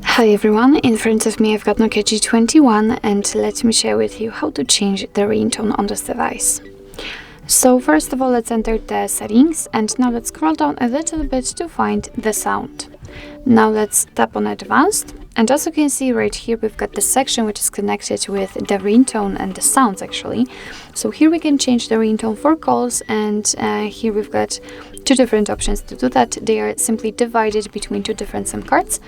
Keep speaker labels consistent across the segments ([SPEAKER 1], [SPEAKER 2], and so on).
[SPEAKER 1] Hi everyone, in front of me I've got NOKIA G21 and let me share with you how to change the ringtone on this device. So first of all, let's enter the settings and now let's scroll down a little bit to find the sound. Now let's tap on advanced, and as you can see right here we've got the section which is connected with the ringtone and the sounds actually. So here we can change the ringtone for calls, and here we've got two different options to do that. They are simply divided between two different SIM cards,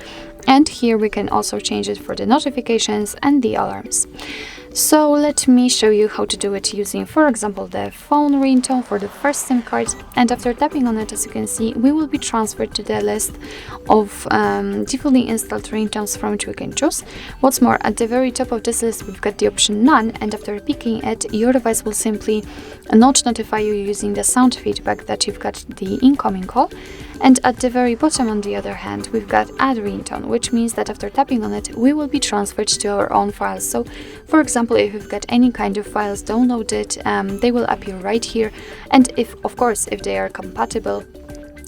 [SPEAKER 1] and here we can also change it for the notifications and the alarms. So let me show you how to do it using, for example, the phone ringtone for the first SIM card, and after tapping on it, as you can see, we will be transferred to the list of defaultly installed ringtones from which we can choose. What's more, at the very top of this list we've got the option None, and after picking it, your device will simply not notify you using the sound feedback that you've got the incoming call. And at the very bottom, on the other hand, we've got Add Ringtone, which means that after tapping on it, we will be transferred to our own files. So, for example, if you've got any kind of files downloaded, they will appear right here. And if they are compatible,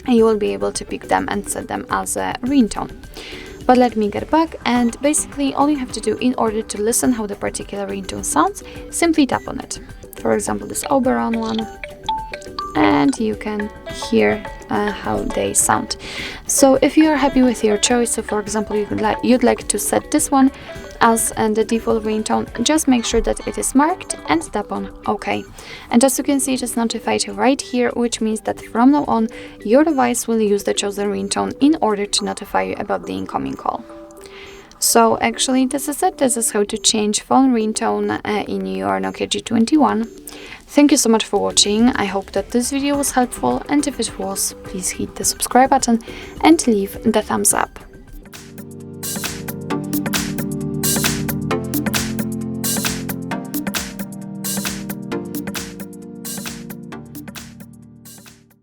[SPEAKER 1] you will be able to pick them and set them as a ringtone. But let me get back, and basically all you have to do in order to listen how the particular ringtone sounds, simply tap on it. For example, this Oberon one, and you can hear how they sound. So if you are happy with your choice, so for example you'd like to set this one as the default ringtone, just make sure that it is marked and tap on OK. And as you can see, it is notified right here, which means that from now on your device will use the chosen ringtone in order to notify you about the incoming call. So actually this is it. This is how to change phone ringtone in your NOKIA G21. Thank you so much for watching. I hope that this video was helpful, and if it was, please hit the subscribe button and leave the thumbs up.